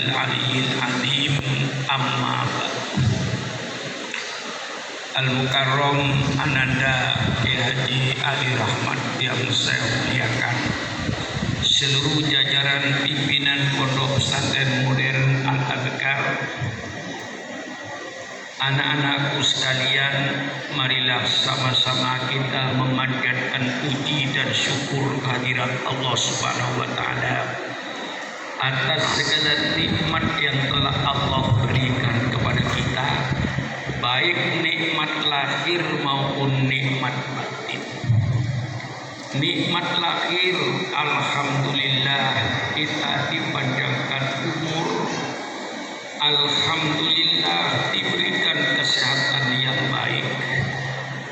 aliyyil azim. Amma ba'd. Al-Mukarram Ananda Kiai Haji Ali Rahmat yang saya muliakan, seluruh jajaran pimpinan Pondok Pesantren Modern Al-Adhkar, anak-anakku sekalian, marilah sama-sama kita memanjatkan puji dan syukur kehadirat Allah Subhanahu wa taala atas segala nikmat yang telah Allah berikan kepada kita, baik nikmat lahir maupun nikmat batin. Nikmat lahir, alhamdulillah kita dipanjangkan umur, alhamdulillah diberikan kesehatan yang baik,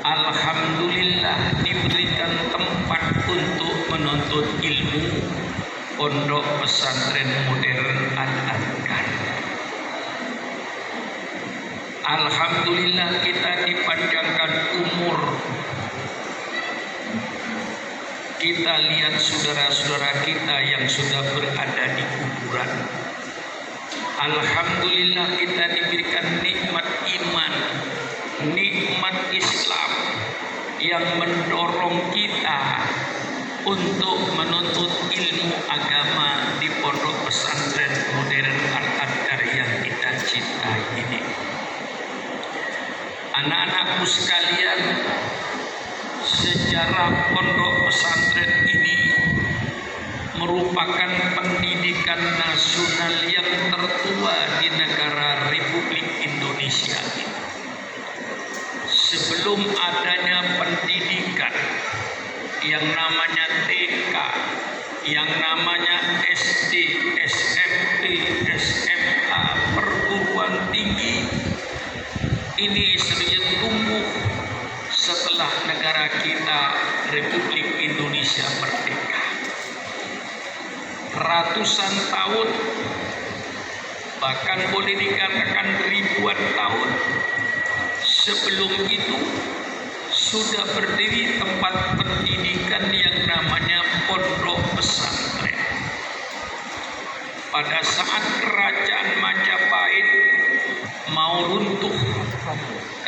alhamdulillah diberikan tempat untuk menuntut ilmu. Pondok Pesantren Modern Al-Adhkar, alhamdulillah kita dipanjangkan umur. Kita lihat saudara-saudara kita yang sudah berada di kuburan. Alhamdulillah kita diberikan nikmat iman, nikmat Islam yang mendorong kita untuk menuntut ilmu agama di Pondok Pesantren Modern Al-Adhkar yang kita cintai ini. Anak-anakku sekalian, sejarah Pondok Pesantren ini merupakan pendidikan nasional yang tertua di negara Republik Indonesia ini. Sebelum adanya pendidikan yang namanya TK, yang namanya SD, SMP, SMA, perguruan tinggi, ini sedikit tumbuh setelah negara kita Republik Indonesia merdeka. Ratusan tahun, bahkan boleh dikatakan ribuan tahun sebelum itu sudah berdiri tempat pendidikan yang namanya Pondok Pesantren. Pada saat kerajaan Majapahit mau runtuh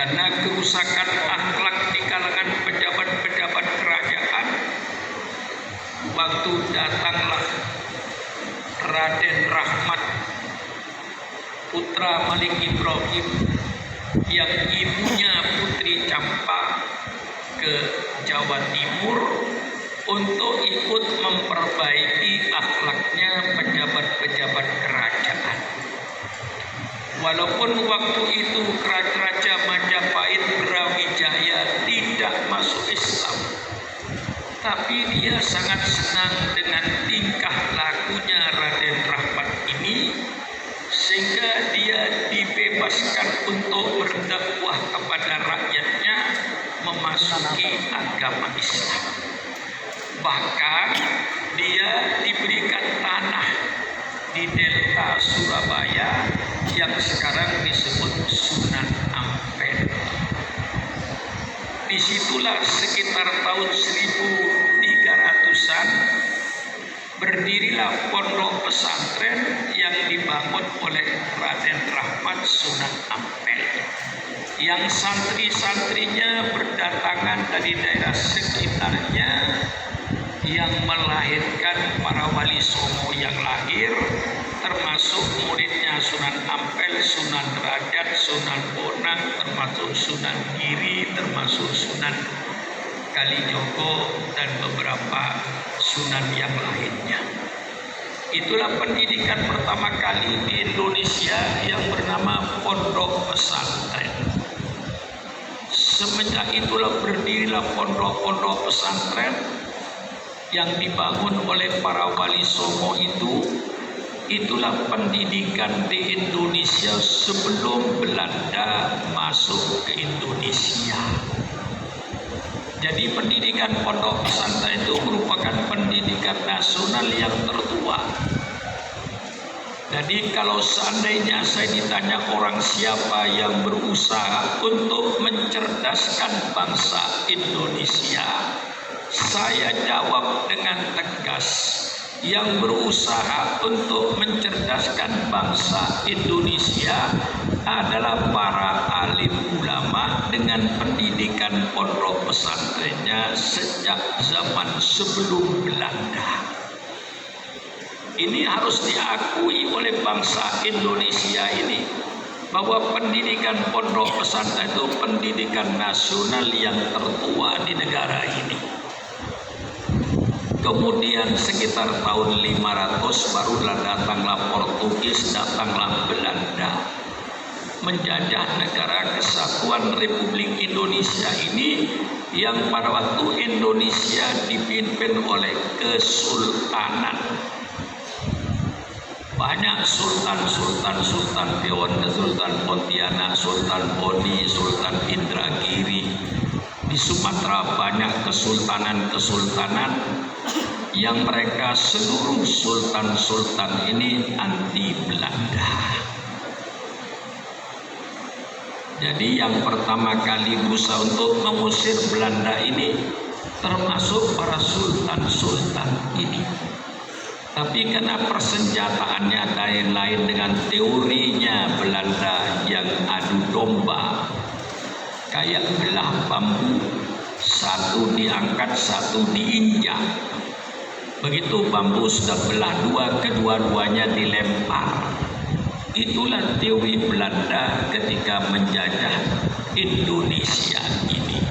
karena kerusakan akhlak di kalangan pejabat-pejabat kerajaan, waktu datanglah Raden Rahmat, putra Malik Ibrahim, yang ibunya Putri Campa, ke Jawa Timur untuk ikut memperbaiki akhlaknya pejabat-pejabat kerajaan. Walaupun waktu itu Raja Majapahit Brawijaya tidak masuk Islam, tapi dia sangat senang dengan tingkah lakunya Raden Rahmat ini, sehingga dia dibebaskan untuk berdakwah kepada rakyatnya memasuki agama Islam. Bahkan dia diberikan tanah di Delta Surabaya yang sekarang disebut Sunan Ampel. Disitulah sekitar tahun 1300-an berdirilah Pondok Pesantren yang dibangun oleh Raden Rahmat Sunan Ampel, yang santri-santrinya berdatangan dari daerah sekitarnya, yang melahirkan para wali songo yang lahir, termasuk muridnya Sunan Ampel, Sunan Derajat, Sunan Bonang, termasuk Sunan Giri, termasuk Sunan Kalijogo, dan beberapa sunan yang lainnya. Itulah pendidikan pertama kali di Indonesia yang bernama Pondok Pesantren. Semenjak itulah berdirilah pondok-pondok pesantren yang dibangun oleh para wali songo itu. Itulah pendidikan di Indonesia sebelum Belanda masuk ke Indonesia. Jadi pendidikan pondok pesantren itu merupakan pendidikan nasional yang tertua. Jadi kalau seandainya saya ditanya orang siapa yang berusaha untuk mencerdaskan bangsa Indonesia, saya jawab dengan tegas, yang berusaha untuk mencerdaskan bangsa Indonesia adalah para alim ulama dengan pendidikan pondok pesantrennya sejak zaman sebelum Belanda. Ini harus diakui oleh bangsa Indonesia ini, bahwa pendidikan pondok pesantren itu pendidikan nasional yang tertua di negara ini. Kemudian sekitar tahun 500 barulah datanglah Portugis, datanglah Belanda menjajah negara kesatuan Republik Indonesia ini, yang pada waktu Indonesia dipimpin oleh kesultanan. Banyak Sultan Piontek, Sultan Pontianak, Sultan Boni, Sultan Indragiri. Di Sumatera banyak kesultanan yang mereka seluruh sultan ini anti Belanda. Jadi yang pertama kali berusaha untuk mengusir Belanda ini termasuk para sultan ini. Tapi karena persenjataannya lain dengan teorinya Belanda yang adu domba, kayak belah bambu, satu diangkat, satu diinjak. Begitu bambu sudah belah dua, kedua-duanya dilempar. Itulah teori Belanda ketika menjajah Indonesia ini.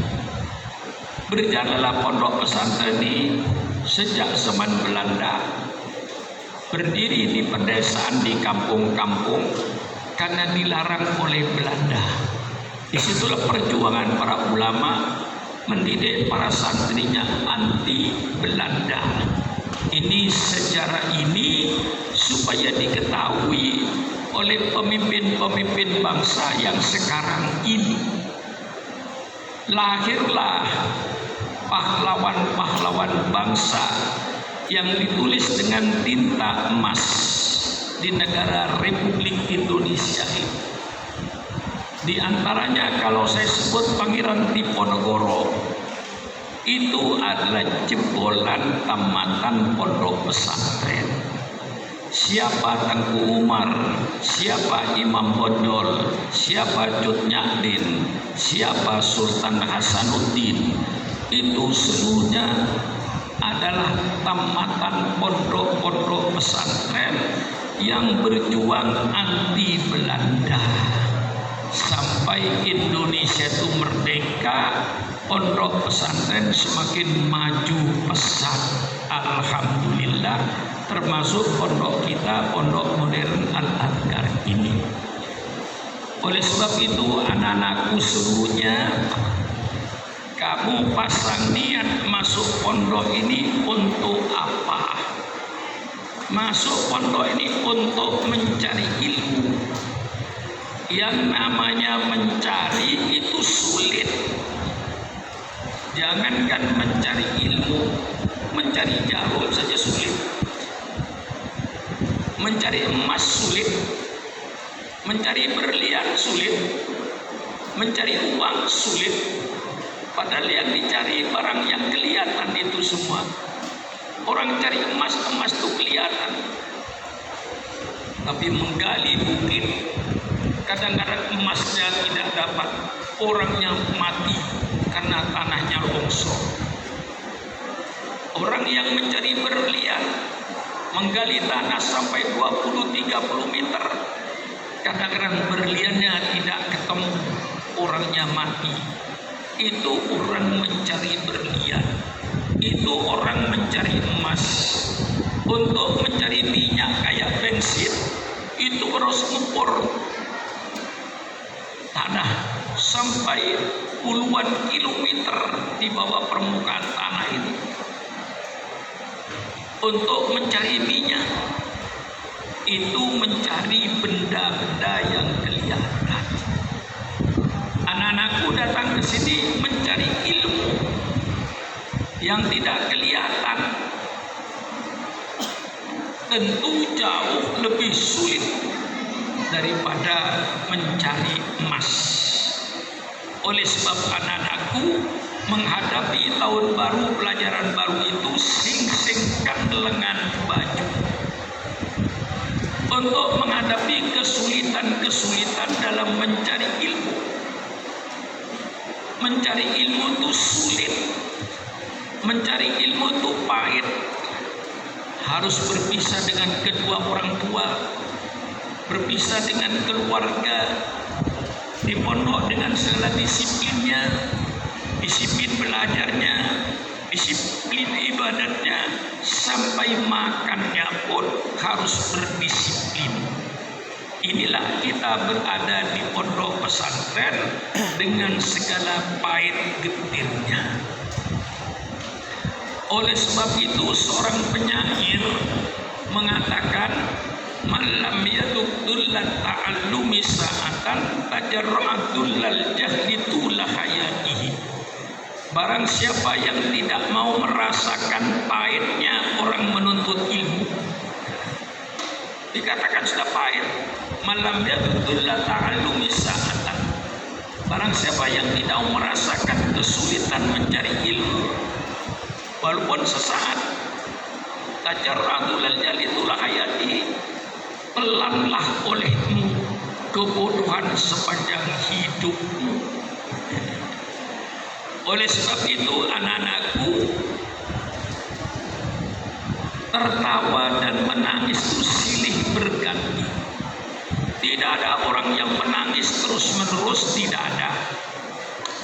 Berjalanlah pondok pesantren ini sejak zaman Belanda, berdiri di pedesaan, di kampung-kampung, karena dilarang oleh Belanda. Disitulah perjuangan para ulama mendidik para santrinya anti Belanda. Ini sejarah ini supaya diketahui oleh pemimpin-pemimpin bangsa yang sekarang ini. Lahirlah pahlawan-pahlawan bangsa yang ditulis dengan tinta emas di negara Republik Indonesia ini. Di antaranya kalau saya sebut Pangeran Diponegoro, itu adalah jebolan tamatan pondok pesantren. Siapa Tengku Umar, siapa Imam Bonjol, siapa Cut Nyak-Din, siapa Sultan Hasanuddin, itu seluruhnya adalah tamatan pondok-pondok pesantren yang berjuang anti Belanda. Sampai Indonesia itu merdeka, pondok pesantren semakin maju pesat. Alhamdulillah, termasuk pondok kita, pondok modern Al-Azhar ini. Oleh sebab itu, anak-anakku seluruhnya, kamu pasang niat masuk pondok ini untuk apa? Masuk pondok ini untuk mencari ilmu. Yang namanya mencari itu sulit. Jangankan mencari ilmu, mencari jarum saja sulit. Mencari emas sulit. Mencari berlian sulit. Mencari uang sulit. Padahal yang dicari barang yang kelihatan itu semua. Orang cari emas itu kelihatan. Tapi menggali bukit, kadang-kadang emasnya tidak dapat, orangnya mati karena tanahnya longsor. Orang yang mencari berlian, menggali tanah sampai 20-30 meter, kadang-kadang berliannya tidak ketemu, orangnya mati. Itu orang mencari berlian, itu orang mencari emas. Untuk mencari minyak kayak bensin, itu harus ngumpur tanah sampai puluhan kilometer di bawah permukaan tanah ini. Untuk mencari minyak, itu mencari benda-benda yang kelihatan. Anak-anakku datang ke sini mencari ilmu yang tidak kelihatan. Tentu jauh lebih sulit daripada mencari emas. Oleh sebab anak-anakku menghadapi tahun baru, pelajaran baru itu sing-singkan lengan baju. untuk menghadapi kesulitan-kesulitan dalam mencari ilmu. Mencari ilmu itu sulit, mencari ilmu itu pahit. Harus berpisah dengan kedua orang tua, berpisah dengan keluarga, di pondok dengan segala disiplinnya, disiplin belajarnya, disiplin ibadatnya, sampai makannya pun harus berdisiplin. Inilah kita berada di pondok pesantren dengan segala pahit getirnya. Oleh sebab itu seorang penyair mengatakan, malam yadukdullat ta'allumi sa'atan tajarra'adullal jahli tula hayatihi. Barang siapa yang tidak mau merasakan pahitnya orang menuntut ilmu, dikatakan sudah pahit, malam yadukdullat ta'allumi sa'atan. Barang siapa yang tidak mau merasakan kesulitan mencari ilmu walaupun sesaat, tajarra'adullal jahli tula hayatihi, pelanlah olehmu kebodohan sepanjang hidupmu. Oleh sebab itu anak-anakku, tertawa dan menangis itu silih berganti. Tidak ada orang yang menangis terus-menerus, tidak ada.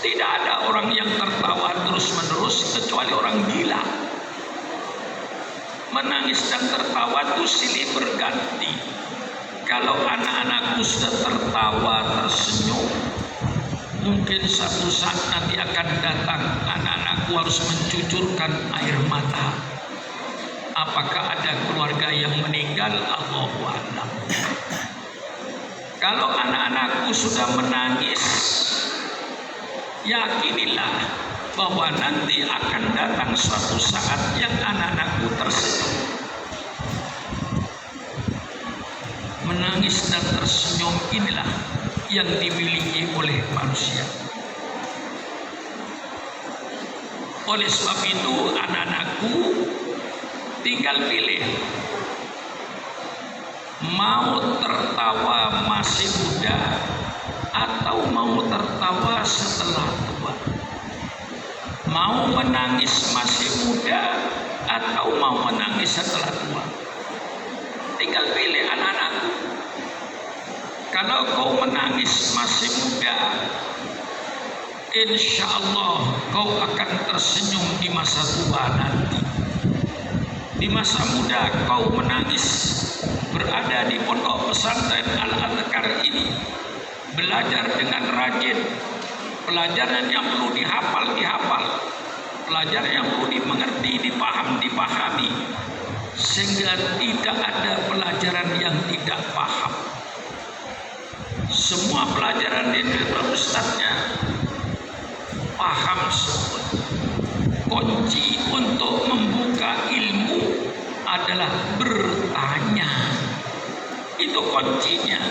Tidak ada orang yang tertawa terus-menerus kecuali orang gila. Menangis dan tertawa itu silih berganti. Kalau anak-anakku sudah tertawa, tersenyum, mungkin satu saat nanti akan datang anak-anakku harus mencucurkan air mata. Apakah ada keluarga yang meninggal? Allahu a'lam. Kalau anak-anakku sudah menangis, yakinilah bahwa nanti akan datang suatu saat yang anak-anakku tersenyum. Menangis dan tersenyum inilah yang dimiliki oleh manusia. Oleh sebab itu anak-anakku, tinggal pilih, mau tertawa masih muda atau mau tertawa setelah tua, mau menangis masih muda atau mau menangis setelah tua. Tinggal pilih anak-anakku. Kalau kau menangis masih muda, insya Allah kau akan tersenyum di masa tua nanti. Di masa muda kau menangis, berada di pondok pesantren Al-Adhkar ini, belajar dengan rajin, pelajaran yang perlu dihafal, pelajaran yang perlu dimengerti, dipahami, sehingga tidak ada pelajaran yang tidak paham. Semua pelajaran di ustadznya paham semua. Kunci untuk membuka ilmu adalah bertanya. Itu kuncinya.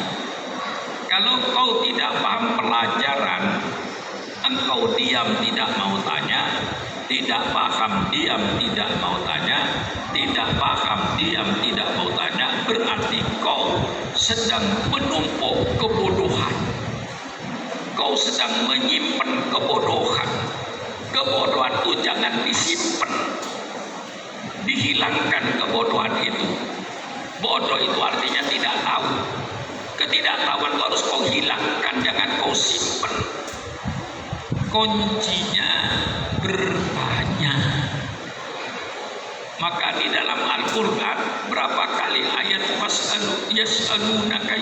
Kalau kau tidak paham pelajaran, engkau diam tidak mau tanya, tidak paham diam tidak mau tanya, tidak paham diam tidak mau tanya, berarti kau sedang menumpuk kebodohan. Kau sedang menyimpan kebodohan. Kebodohan itu jangan disimpan, dihilangkan kebodohan itu. Bodoh itu artinya tidak tahu. Ketidaktahuan harus kau hilangkan, jangan kau simpan. Kuncinya bertanya. Maka di dalam Al-Quran berapa kali ayat yas'alunaka